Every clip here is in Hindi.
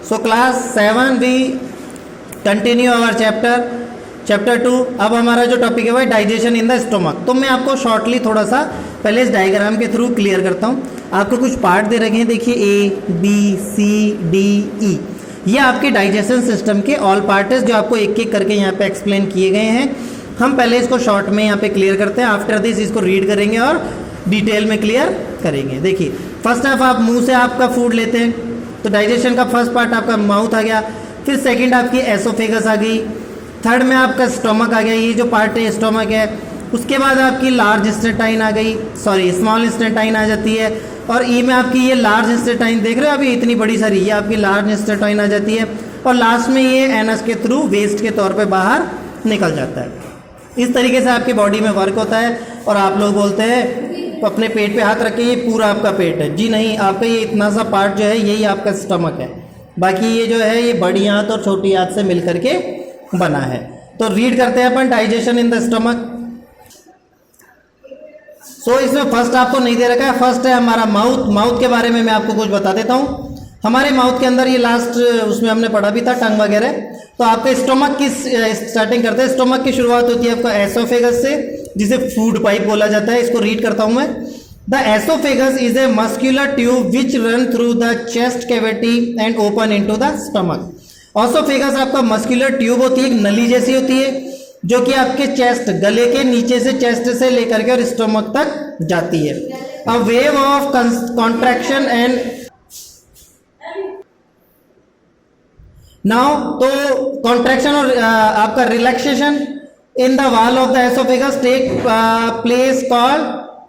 So class 7 we continue our chapter 2। अब हमारा जो टॉपिक है वो डाइजेशन इन द स्टोमक। तो मैं आपको शॉर्टली थोड़ा सा पहले इस डायग्राम के थ्रू क्लियर करता हूँ। आपको कुछ पार्ट दे रखे हैं, देखिए ABCDE, ये आपके डाइजेशन सिस्टम के ऑल पार्ट्स जो आपको एक एक करके यहाँ पे एक्सप्लेन किए गए हैं। हम पहले इसको शॉर्ट में यहाँ पे क्लियर करते हैं, आफ्टर दिस इसको रीड करेंगे और डिटेल में क्लियर करेंगे। देखिए फर्स्ट हाफ आप मुंह से आपका फूड लेते हैं, तो डाइजेशन का फर्स्ट पार्ट आपका माउथ आ गया, फिर सेकंड आपकी एसोफेगस आ गई, थर्ड में आपका स्टोमक आ गया, ये जो पार्ट है स्टोमक है। उसके बाद आपकी लार्ज इंटेस्टाइन आ गई, सॉरी स्मॉल इंटेस्टाइन आ जाती है, और ई में आपकी ये लार्ज इंटेस्टाइन देख रहे हो अभी इतनी बड़ी सारी, ये आपकी लार्ज इंटेस्टाइन आ जाती है, और लास्ट में ये एनस के थ्रू वेस्ट के तौर पे बाहर निकल जाता है। इस तरीके से आपकी बॉडी में वर्क होता है। और आप लोग बोलते हैं अपने पेट पे हाथ रख के ये पूरा आपका पेट है, जी नहीं, आपका ये इतना सा पार्ट जो है यही आपका स्टमक है, बाकी ये जो है ये बड़ी आंत और छोटी आंत से मिल करके बना है। तो रीड करते हैं अपन डाइजेशन इन द स्टमक। सो इसमें फर्स्ट आपको नहीं दे रखा है, फर्स्ट है हमारा माउथ। माउथ के बारे में मैं आपको कुछ बता देता हूँ। हमारे माउथ के अंदर ये लास्ट उसमें हमने पढ़ा भी था टंग वगैरह। तो आपके स्टोमक की स्टार्टिंग करते हैं। स्टोमक की शुरुआत होती है आपका एसोफेगस से, जिसे फूड पाइप बोला जाता है। इसको रीड करता हूँ मैं। The oesophagus is a muscular tube which run through the chest cavity and open into the stomach. Oesophagus आपका मस्कुलर ट्यूब होती है, एक नली जैसी होती है, जो कि आपके चेस्ट, गले के नीचे से, चेस्ट से लेकर के और स्टोमक तक जाती है। A wave of contraction and now, तो कॉन्ट्रैक्शन और आपका relaxation in the wall of the oesophagus take place called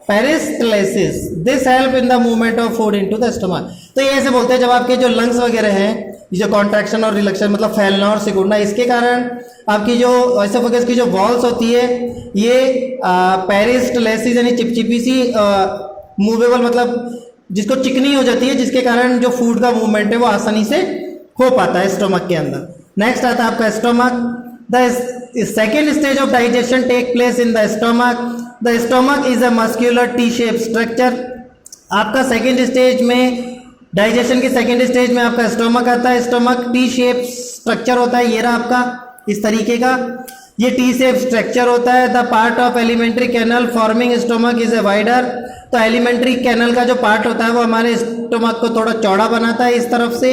peristalsis. This help in the movement of food into the stomach. तो ये ऐसे बोलते हैं जब आपके जो लंग्स वगैरह हैं, ये जो कॉन्ट्रैक्शन और रिलैक्सेशन मतलब फैलना और सिकुड़ना, इसके कारण आपकी जो एसोफेगस की जो वॉल्स होती है ये पेरिस्टलिसिस यानी चिपचिपी सी मूवेबल, मतलब जिसको चिकनी हो जाती है, जिसके कारण जो फूड का मूवमेंट है वो आसानी से हो पाता है स्टोमक के अंदर। नेक्स्ट आता है आपका stomach. The second stage of digestion take place in the stomach. The stomach is a muscular T shape structure. आपका सेकेंड स्टेज में, डाइजेशन की सेकेंड स्टेज में आपका स्टोमक आता है। स्टोमक टी शेप स्ट्रक्चर होता है, ये रहा आपका इस तरीके का, ये टी शेप स्ट्रक्चर होता है। The part of alimentary canal forming stomach is a wider. तो एलिमेंट्री कैनल का जो पार्ट होता है वो हमारे स्टोमक को थोड़ा चौड़ा बनाता है इस तरफ से।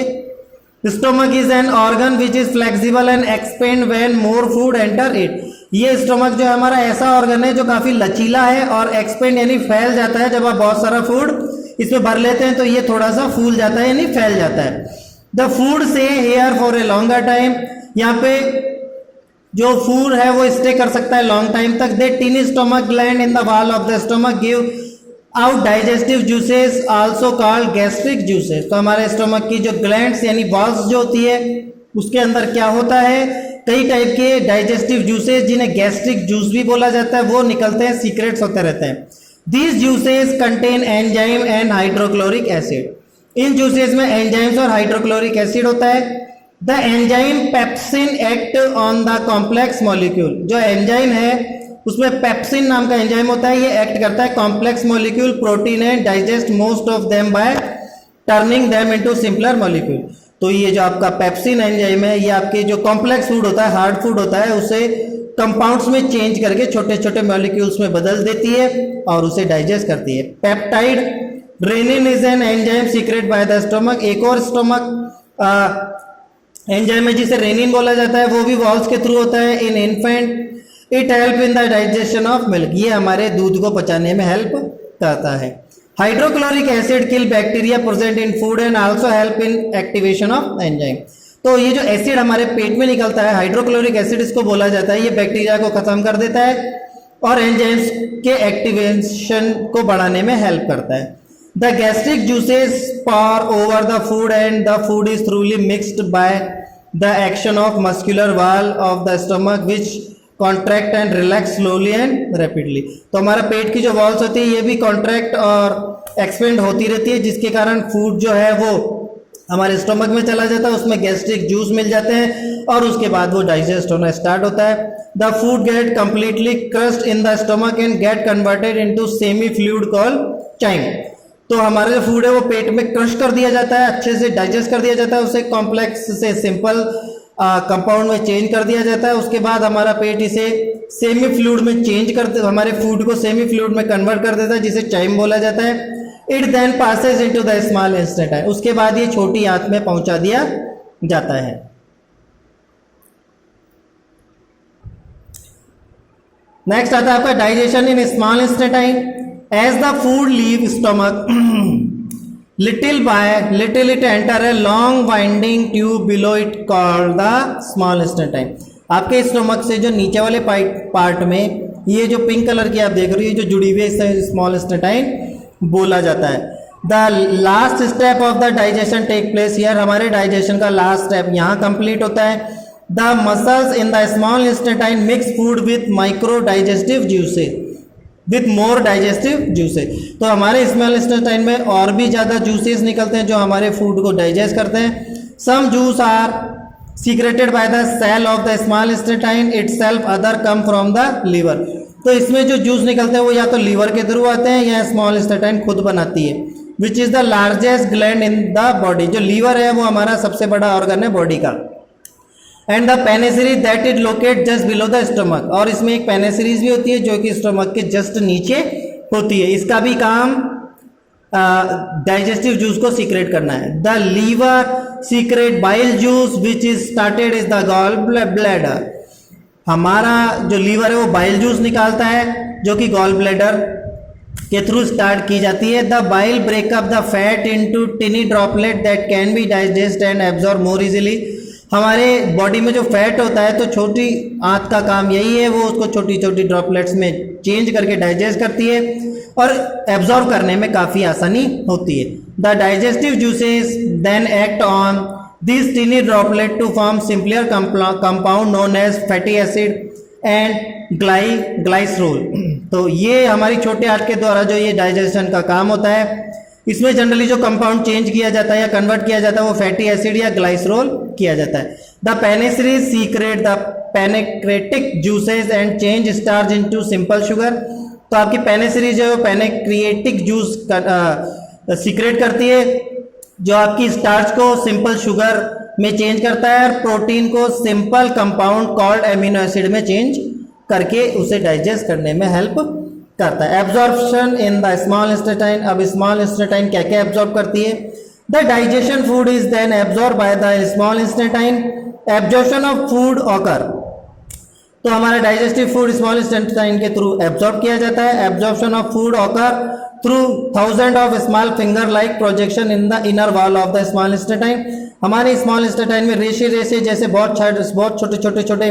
Stomach is an organ which is flexible and expand when more food enter it. ये स्टोमक जो है हमारा ऐसा ऑर्गन है जो काफी लचीला है और एक्सपेंड यानी फैल जाता है। जब आप बहुत सारा फूड इसमें भर लेते हैं तो ये थोड़ा सा फूल जाता है यानी फैल जाता है। द फूड से here for a longer time. यहाँ पे जो फूड है वो स्टे कर सकता है लॉन्ग टाइम तक। The tiny stomach gland in the wall of the stomach give out digestive juices also called gastric juices. तो हमारे स्टोमक की जो ग्लैंड्स यानी वॉल्स जो होती है उसके अंदर क्या होता है, कई टाइप के डाइजेस्टिव जूसेस जिन्हें गैस्ट्रिक जूस भी बोला जाता है वो निकलते हैं, सीक्रेट्स होते रहते हैं। These juices contain enzyme and hydrochloric acid. In juices में एंजाइम्स और हाइड्रोक्लोरिक एसिड होता है। The enzyme pepsin act on the complex molecule. जो एंजाइम है उसमें पेप्सिन नाम का एंजाइम होता है, ये एक्ट करता है complex molecule protein and digest most of them by turning them into simpler molecule. तो ये जो आपका पेप्सिन एंजाइम है ये आपके जो कॉम्प्लेक्स फूड होता है, हार्ड फूड होता है, उसे कंपाउंड्स में चेंज करके छोटे छोटे मॉलिक्यूल्स में बदल देती है और उसे डाइजेस्ट करती है। Peptide rennin is an enzyme secrete by the stomach. एक और स्टोमक एंजाइम है जिसे रेनिन बोला जाता है, वो भी वॉल्स के थ्रू होता है। इन infant it help in the digestion of milk. ये हमारे दूध को पचाने में हेल्प करता है। Hydrochloric acid kill bacteria present in food and also help in activation of enzyme. तो ये जो एसिड हमारे पेट में निकलता है, हाइड्रोक्लोरिक एसिड इसको बोला जाता है, ये बैक्टीरिया को खत्म कर देता है और एंजाइम्स के एक्टिवेशन को बढ़ाने में हेल्प करता है। The gastric juices pour over the food and the food is thoroughly mixed by the action of muscular wall of the stomach which contract and relax slowly and rapidly. तो हमारा पेट की जो वॉल्स होती है ये भी कॉन्ट्रैक्ट और एक्सपेंड होती रहती है, जिसके कारण फूड जो है वो हमारे स्टोमक में चला जाता है, उसमें गैस्ट्रिक जूस मिल जाते हैं और उसके बाद वो डाइजेस्ट होना स्टार्ट होता है। The food gate completely crust in the stomach and get converted into semi fluid called chyme. तो हमारा जो फूड है वो पेट में क्रश कर दिया जाता है, अच्छे से डाइजेस्ट कर दिया जाता है, उसे कॉम्प्लेक्स से सिंपल कंपाउंड में चेंज कर दिया जाता है। उसके बाद हमारा पेट इसे सेमी फ्लूइड में चेंज करते, हमारे फूड को सेमी फ्लूइड में कन्वर्ट कर देता है, जिसे चाइम बोला जाता है। It then passes into the small intestine, उसके बाद ये छोटी आंत में पहुंचा दिया जाता है। नेक्स्ट आता है आपका digestion in small intestine. As the food leave stomach little by little it enter a long winding tube below it called the small intestine। आपके स्टमक से जो नीचे वाले पार्ट में ये जो पिंक कलर की आप देख रहे हो, ये जो जुड़ी हुई है स्मॉल इंटेस्टाइन बोला जाता है। The last step of the digestion take place here, हमारे डाइजेशन का लास्ट स्टेप यहाँ कंप्लीट होता है। The muscles in the small intestine mix food with micro digestive juices with more digestive juices. तो हमारे स्मॉल इंटेस्टाइन में और भी ज़्यादा जूसेस निकलते हैं जो हमारे फूड को डाइजेस्ट करते हैं। Some juice are secreted by the cell of the small intestine itself, other come from the liver. तो इसमें जो जूस निकलते हैं वो या तो लीवर के थ्रू आते हैं या स्मॉल इंटेस्टाइन खुद बनाती है। Which is the largest gland in the body, जो लीवर है वो हमारा सबसे बड़ा ऑर्गन है बॉडी का। And the pancreas that is locate just below the stomach, और इसमें एक पेनिसिरीज भी होती है जो कि स्टमक के जस्ट नीचे होती है। इसका भी काम डाइजेस्टिव जूस को सीक्रेट करना है। The liver secrete bile juice which is started is the gall bladder. हमारा जो लीवर है वो बाइल जूस निकालता है जो कि गॉल ब्लैडर के थ्रू स्टार्ट की जाती है। The bile breakup the fat into टिनी droplet that can be digest and absorb more easily. हमारे बॉडी में जो फैट होता है तो छोटी आंत का काम यही है, वो उसको छोटी छोटी ड्रॉपलेट्स में चेंज करके डाइजेस्ट करती है और एब्जॉर्ब करने में काफ़ी आसानी होती है। The digestive juices then act on this tiny droplet to form simpler compound known as fatty acid and glycerol. तो ये हमारी छोटे आंत के द्वारा जो ये डाइजेशन का काम होता है, इसमें जनरली जो कंपाउंड चेंज किया जाता है या कन्वर्ट किया जाता है वो फैटी एसिड या ग्लाइसरोल किया जाता है। The pancreas secrete the pancreatic juices and change starch into simple sugar. तो आपकी पेनिसिरीज है वो पेनेक्रिएटिक जूस सीक्रेट करती है जो आपकी स्टार्च को सिंपल शुगर में चेंज करता है और प्रोटीन को simple compound called amino acid में चेंज करके उसे डाइजेस्ट करने में हेल्प करता है। Absorption in the small intestine. अब स्मॉल इंटेस्टाइन क्या क्या एब्जॉर्ब करती है? The digestion food is then absorb by the small intestine. Absorption of food occur, तो हमारा डाइजेस्टिव फूड स्मॉल इंटेस्टाइन के थ्रू एब्जॉर्ब किया जाता है। Absorption of food occur through thousand of small finger like projection in the inner wall of the small intestine. हमारे स्मॉल इंटेस्टाइन में रेशे रेशे जैसे बहुत छोटे छोटे छोटे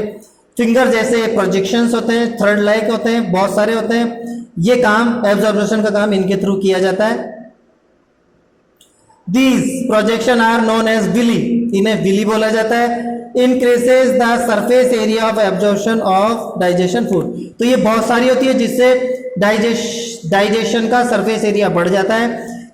फिंगर जैसे प्रोजेक्शंस होते हैं, थ्रेड लाइक होते हैं, बहुत सारे होते हैं। ये काम एब्जॉर्प्शन का काम इनके थ्रू किया जाता है। These projection are known as villi, इन्हें विली बोला जाता है। Increases the surface area of absorption of digestion food, तो ये बहुत सारी होती है जिससे डाइजेशन का सरफेस एरिया बढ़ जाता है।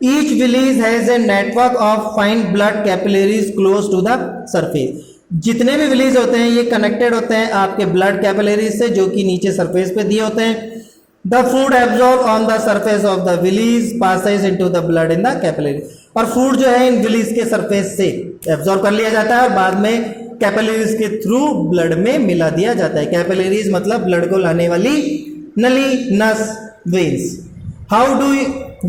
Each villi has a network of fine blood capillaries close to the surface, जितने भी विलीज होते हैं ये कनेक्टेड होते हैं आपके ब्लड कैपिलरीज से जो कि नीचे सरफेस पे दिए होते हैं। The food absorb on the surface of the villi passes into the blood in the capillary, और फूड जो है इन विलीज के सरफेस से एब्जॉर्ब कर लिया जाता है और बाद में कैपिलरीज के थ्रू ब्लड में मिला दिया जाता है। कैपिलरीज मतलब ब्लड को लाने वाली नली, नस, veins. How do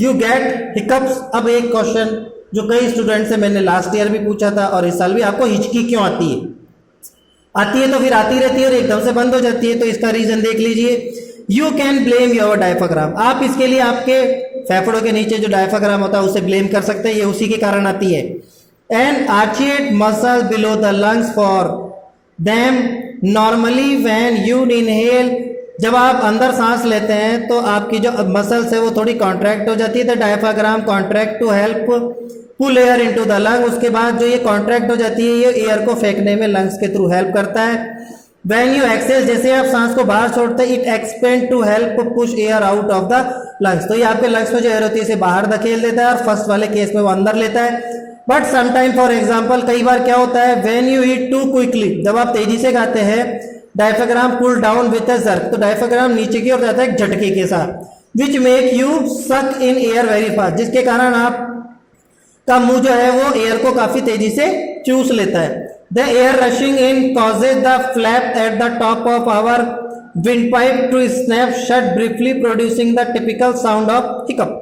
you get hiccups? अब एक क्वेश्चन जो कई स्टूडेंट से मैंने लास्ट ईयर भी पूछा था और इस साल भी, आपको हिचकी क्यों आती है? आती है तो फिर आती रहती है और एकदम से बंद हो जाती है, तो इसका रीजन देख लीजिए। You can blame your diaphragm, आप इसके लिए आपके फेफड़ों के नीचे जो डायफ्राम होता है उसे ब्लेम कर सकते हैं, ये उसी के कारण आती है। And arched muscle below the lungs for them normally when you inhale, जब आप अंदर सांस लेते हैं तो आपकी जो मसल्स है वो थोड़ी कॉन्ट्रैक्ट हो जाती है। The diaphragm contract to help pull air into the lung, उसके बाद जो ये कॉन्ट्रैक्ट हो जाती है ये एयर को फेंकने में लंग्स के थ्रू हेल्प करता है। व्हेन यू एक्सेल, जैसे आप सांस को बाहर छोड़ते हैं, it expand to help push air out of the lungs, तो ये आपके लंग्स में जो एयर होती है इसे बाहर धकेल देता है और फर्स्ट वाले केस में वो अंदर लेता है। बट समटाइम फॉर एग्जाम्पल कई बार क्या होता है, when you eat too quickly, जब आप तेजी से खाते हैं, diaphragm pull down with a jerk, तो डायफ्राम नीचे की ओर जाता है एक झटके के साथ। विच मेक यू सक इन एयर वेरी फास्ट, जिसके कारण आप का मुंह जो है वो एयर को काफी तेजी से चूस लेता है। The air rushing in causes the flap at the top of our wind pipe to snap shut briefly producing the typical sound of hiccup.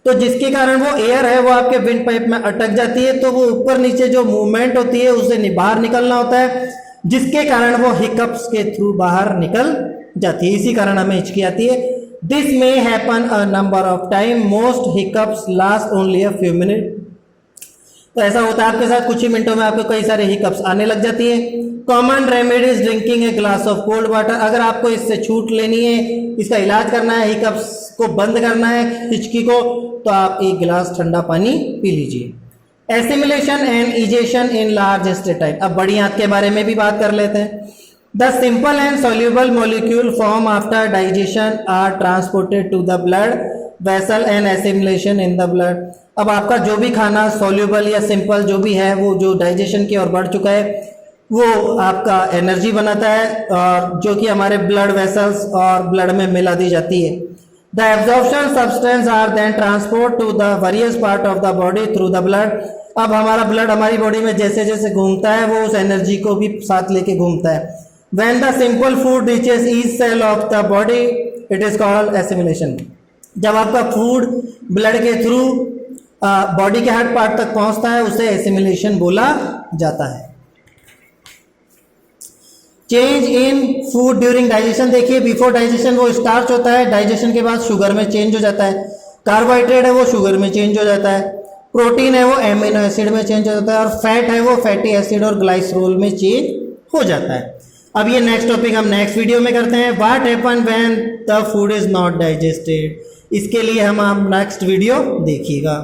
तो जिसके कारण वो एयर है वो आपके विंड पाइप में अटक जाती है, तो वो ऊपर नीचे जो मूवमेंट होती है उससे बाहर निकलना होता है, जिसके कारण वो हिकअप्स के थ्रू बाहर निकल जाती है। इसी कारण हमें हिचकी आती है। This may happen a number of time, most hiccups last only a few minute. तो ऐसा होता है आपके साथ, कुछ ही मिनटों में आपको कई सारे हिकअप्स आने लग जाती है। Common remedies drinking a glass of cold water, अगर आपको इससे छूट लेनी है, इसका इलाज करना है, हिकअप्स को बंद करना है, हिचकी को, तो आप एक गिलास ठंडा पानी पी लीजिए। Assimilation and egestion in large एस्टेटाइट, अब बड़ी आंत के बारे में भी बात कर लेते हैं। The simple and soluble molecule form after digestion are transported to the blood vessel and assimilation in the blood. अब आपका जो भी खाना सोल्यूबल या सिंपल जो भी है वो जो डाइजेशन की ओर बढ़ चुका है वो आपका एनर्जी बनाता है, और जो कि हमारे ब्लड वेसल्स और ब्लड में मिला दी जाती है। The absorption substance are then transport to the various part of the body through the blood. अब हमारा ब्लड हमारी बॉडी में जैसे जैसे घूमता है वो उस एनर्जी को भी साथ लेके घूमता है। When the simple food reaches each cell of the body it is called assimilation. जब आपका फूड ब्लड के थ्रू बॉडी के हर पार्ट तक पहुंचता है उसे एसिमिलेशन बोला जाता है। Change in food during digestion, देखिए बिफोर डाइजेशन वो स्टार्च होता है, डाइजेशन के बाद शुगर में चेंज हो जाता है। कार्बोहाइड्रेट है वो शुगर में चेंज हो जाता है, प्रोटीन है वो एमिनो एसिड में चेंज हो जाता है, और फैट है वो फैटी एसिड और ग्लाइसरोल में चेंज हो जाता है। अब ये नेक्स्ट टॉपिक हम नेक्स्ट वीडियो में करते हैं, what happen when the food is not digested. इसके लिए हम नेक्स्ट वीडियो देखिएगा।